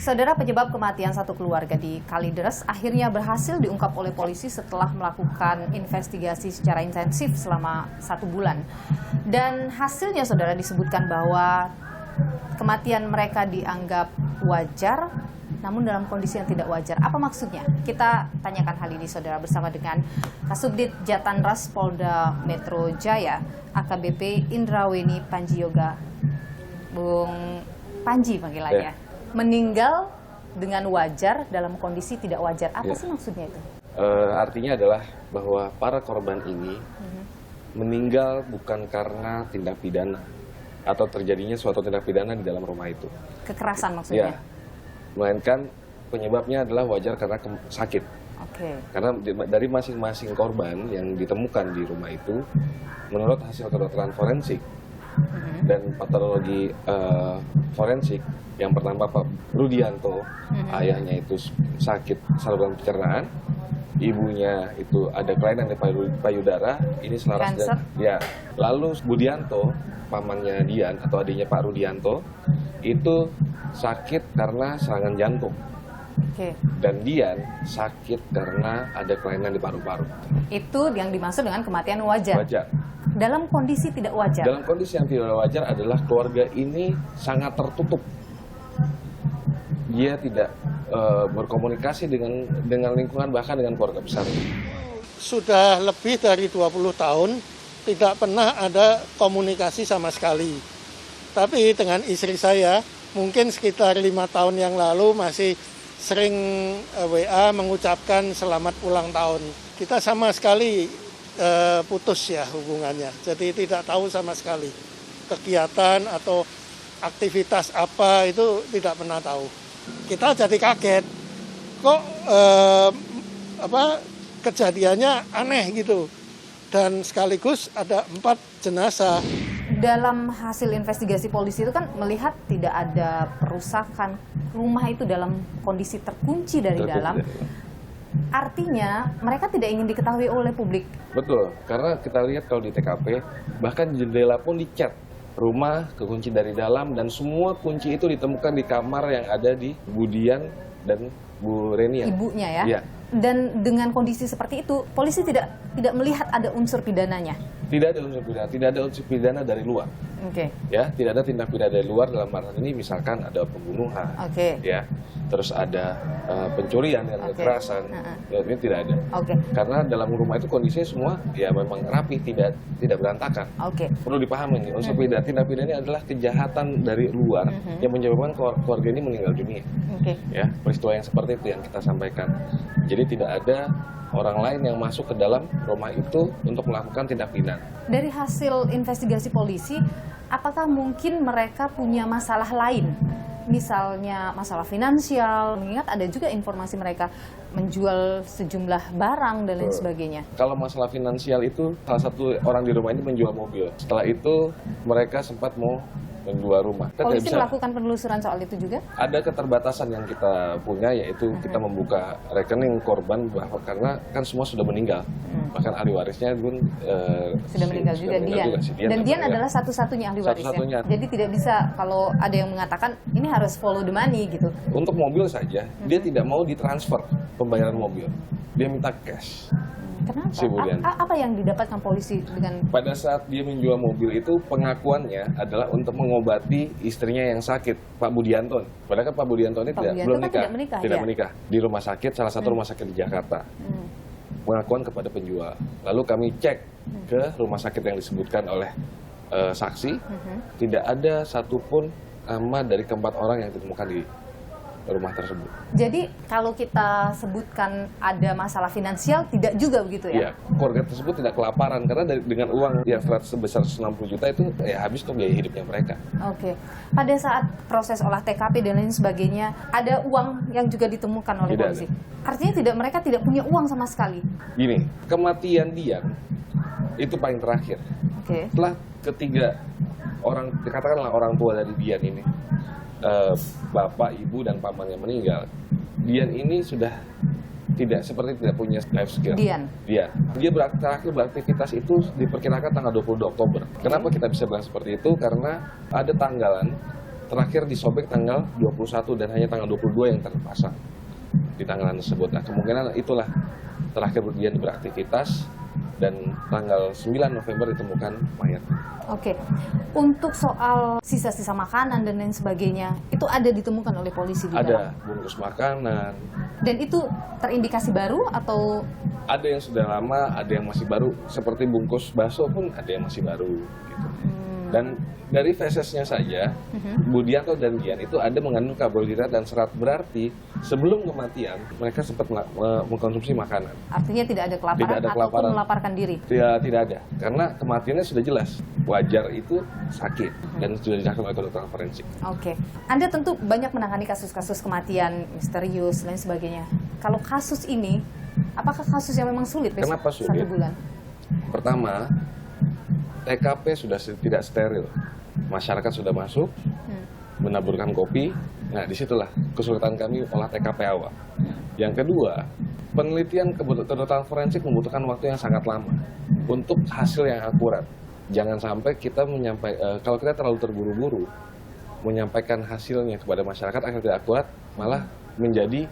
Saudara, penyebab kematian satu keluarga di Kalideres akhirnya berhasil diungkap oleh polisi setelah melakukan investigasi secara intensif selama 1 bulan. Dan hasilnya, saudara, disebutkan bahwa kematian mereka dianggap wajar, namun dalam kondisi yang tidak wajar. Apa maksudnya? Kita tanyakan hal ini, saudara, bersama dengan Kasubdit Jatanras Polda Metro Jaya, AKBP Indraweni Panjiyoga. Bung Panji panggilannya. Meninggal dengan wajar dalam kondisi tidak wajar. Apa sih maksudnya itu? Artinya adalah bahwa para korban ini meninggal bukan karena tindak pidana atau terjadinya suatu tindak pidana di dalam rumah itu. Kekerasan maksudnya? Ya, melainkan penyebabnya adalah wajar karena sakit. Oke. Karena dari masing-masing korban yang ditemukan di rumah itu, menurut hasil kedokteran forensik dan patologi forensik, yang pertama Pak Rudianto, ayahnya itu sakit saluran pencernaan, ibunya itu ada kelainan di payudara, ini selaras dan ya. Lalu Budianto, pamannya Dian atau adiknya Pak Rudianto, itu sakit karena serangan jantung. Dan Dian sakit karena ada kelainan di paru-paru. Itu yang dimaksud dengan kematian wajar. Wajar. Dalam kondisi tidak wajar. Dalam kondisi yang tidak wajar adalah keluarga ini sangat tertutup. Dia tidak berkomunikasi dengan lingkungan, bahkan dengan keluarga besar. Sudah lebih dari 20 tahun tidak pernah ada komunikasi sama sekali. Tapi dengan istri saya, mungkin sekitar 5 tahun yang lalu masih sering WA mengucapkan selamat ulang tahun. Kita sama sekali putus ya hubungannya. Jadi tidak tahu sama sekali kegiatan atau aktivitas apa, itu tidak pernah tahu. Kita jadi kaget, kok kejadiannya aneh gitu, dan sekaligus ada 4 jenazah. Dalam hasil investigasi polisi itu kan melihat tidak ada perusakan, rumah itu dalam kondisi terkunci dari dalam. Artinya mereka tidak ingin diketahui oleh publik. Betul, karena kita lihat kalau di TKP, bahkan jendela pun dicat. Rumah kekunci dari dalam, dan semua kunci itu ditemukan di kamar yang ada di Budian dan Bu Renia. Ibunya ya? Iya. Dan dengan kondisi seperti itu, polisi tidak melihat ada unsur pidananya? Tidak ada unsur pidana, tidak ada unsur pidana dari luar. Oke. Ya, tidak ada tindak pidana dari luar dalam arti ini, misalkan ada pembunuhan, ya, terus ada pencurian dan kekerasan, ya, ini tidak ada. Karena dalam rumah itu kondisinya semua ya memang rapi, tidak berantakan. Perlu dipahami nih, unsur pidana, tindak pidana ini adalah kejahatan dari luar yang menyebabkan keluarga ini meninggal dunia. Ya, peristiwa yang seperti itu yang kita sampaikan. Jadi tidak ada orang lain yang masuk ke dalam rumah itu untuk melakukan tindak pidana. Dari hasil investigasi polisi, apakah mungkin mereka punya masalah lain? Misalnya masalah finansial, mengingat ada juga informasi mereka menjual sejumlah barang dan lain sebagainya. Kalau masalah finansial itu, salah satu orang di rumah ini menjual mobil. Setelah itu mereka sempat mau menjual rumah. Polisi melakukan penelusuran soal itu juga? Ada keterbatasan yang kita punya, yaitu kita membuka rekening korban, bahwa karena kan semua sudah meninggal. Bahkan ahli warisnya pun sudah meninggal juga, Dian. Dan Dian adalah satu-satunya ahli warisnya. Jadi tidak bisa kalau ada yang mengatakan ini harus follow the money gitu. Untuk mobil saja, dia tidak mau ditransfer pembayaran mobil. Dia minta cash. Kenapa? Apa yang didapatkan polisi dengan... Pada saat dia menjual mobil itu, pengakuannya adalah untuk mengobati istrinya yang sakit, Pak Budianto. Padahal kan Pak Budianto ini belum nikah. Tidak menikah. Di rumah sakit, salah satu rumah sakit di Jakarta. Pengakuan kepada penjual. Lalu kami cek ke rumah sakit yang disebutkan oleh saksi, tidak ada satupun nama dari keempat orang yang ditemukan di rumah tersebut. Jadi kalau kita sebutkan ada masalah finansial, tidak juga begitu ya? Iya, keluarga tersebut tidak kelaparan karena dengan uang yang sebesar 160 juta itu ya habis untuk biaya hidupnya mereka. Pada saat proses olah TKP dan lain sebagainya, ada uang yang juga ditemukan oleh polisi? Artinya mereka tidak punya uang sama sekali? Gini, kematian Dian itu paling terakhir. Setelah ketiga orang, katakanlah orang tua dari Dian ini, bapak, ibu, dan pamannya meninggal, Dian ini sudah tidak punya life skill. Dia terakhir beraktivitas itu diperkirakan tanggal 20 Oktober. Kenapa kita bisa bilang seperti itu? Karena ada tanggalan terakhir disobek tanggal 21 dan hanya tanggal 22 yang terpasang di tanggalan tersebut. Nah, kemungkinan itulah terakhir Rudian beraktivitas dan tanggal 9 November ditemukan mayat. Oke, untuk soal sisa-sisa makanan dan lain sebagainya, itu ada ditemukan oleh polisi di dalam? Ada bungkus makanan. Dan itu terindikasi baru atau? Ada yang sudah lama, ada yang masih baru. Seperti bungkus bakso pun ada yang masih baru. Gitu. Dan dari fesesnya saja, Budianto dan Gian itu ada mengandung karbohidrat dan serat. Berarti sebelum kematian, mereka sempat mengkonsumsi makanan. Artinya tidak ada kelaparan, Tidak ada ataupun kelaparan. melaparkan diri? Tidak ada, karena kematiannya sudah jelas. Wajar itu sakit dan sudah dijelaskan oleh kedokteran forensik. Oke, Anda tentu banyak menangani kasus-kasus kematian misterius dan lain sebagainya. Kalau kasus ini, apakah kasus yang memang sulit? Kenapa sulit? 1 bulan. Pertama, TKP sudah tidak steril. Masyarakat sudah masuk, menaburkan kopi. Nah, disitulah kesulitan kami olah TKP awal. Yang kedua, penelitian kedokteran forensik membutuhkan waktu yang sangat lama untuk hasil yang akurat. Jangan sampai kita kalau kita terlalu terburu-buru menyampaikan hasilnya kepada masyarakat agar tidak akurat, malah menjadi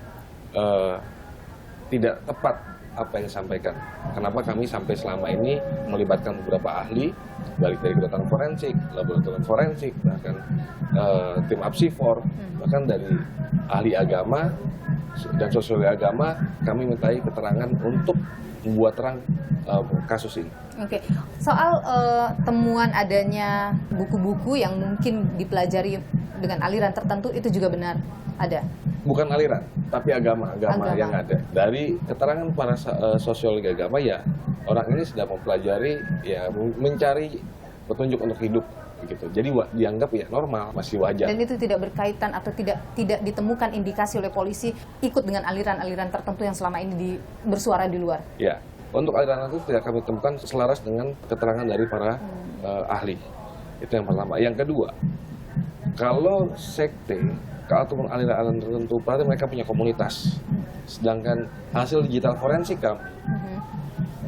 tidak tepat apa yang disampaikan. Kenapa kami sampai selama ini melibatkan beberapa ahli, balik dari kedokteran forensik, laboratorium forensik, bahkan tim Apsifor, bahkan dari ahli agama dan sosiologi agama, kami mintai keterangan untuk membuat terang kasus ini. Oke, soal temuan adanya buku-buku yang mungkin dipelajari dengan aliran tertentu, itu juga benar ada? Bukan aliran, tapi agama yang ada. Dari keterangan para sosiologi agama, ya orang ini sedang mempelajari, ya mencari petunjuk untuk hidup, gitu. Jadi dianggap ya normal, masih wajar. Dan itu tidak berkaitan atau tidak ditemukan indikasi oleh polisi ikut dengan aliran-aliran tertentu yang selama ini bersuara di luar? Ya, untuk aliran itu tidak kami temukan selaras dengan keterangan dari para ahli. Itu yang pertama. Yang kedua, kalau sekte ataupun aliran-aliran tertentu, berarti mereka punya komunitas. Sedangkan hasil digital forensik kami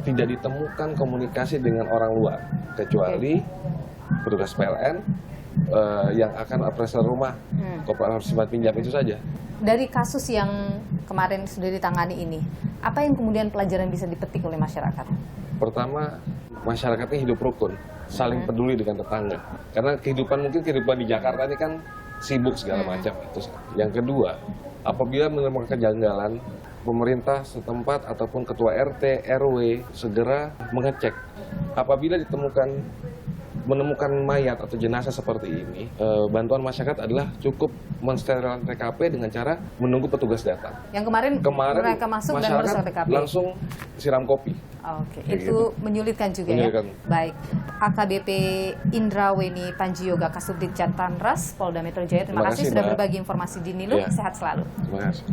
tidak ditemukan komunikasi dengan orang luar, kecuali petugas PLN yang akan operasional rumah, koperasi simpan pinjam, itu saja. Dari kasus yang kemarin sudah ditangani ini, apa yang kemudian pelajaran bisa dipetik oleh masyarakat? Pertama, masyarakatnya hidup rukun, saling peduli dengan tetangga. Karena mungkin kehidupan di Jakarta ini kan sibuk segala macam. Itu. Yang kedua, apabila menemukan kejanggalan, pemerintah setempat ataupun ketua RT, RW segera mengecek. Apabila menemukan mayat atau jenazah seperti ini, bantuan masyarakat adalah cukup mensterilkan TKP dengan cara menunggu petugas datang. Yang kemarin mereka masuk dan merusak TKP. Langsung siram kopi. Oke, itu menyulitkan juga ya. Baik, AKBP Indra Weni Panjioga Kasubdit Jatanras Polda Metro Jaya. Terima kasih sudah berbagi informasi di Nilu. Sehat selalu. Terima kasih.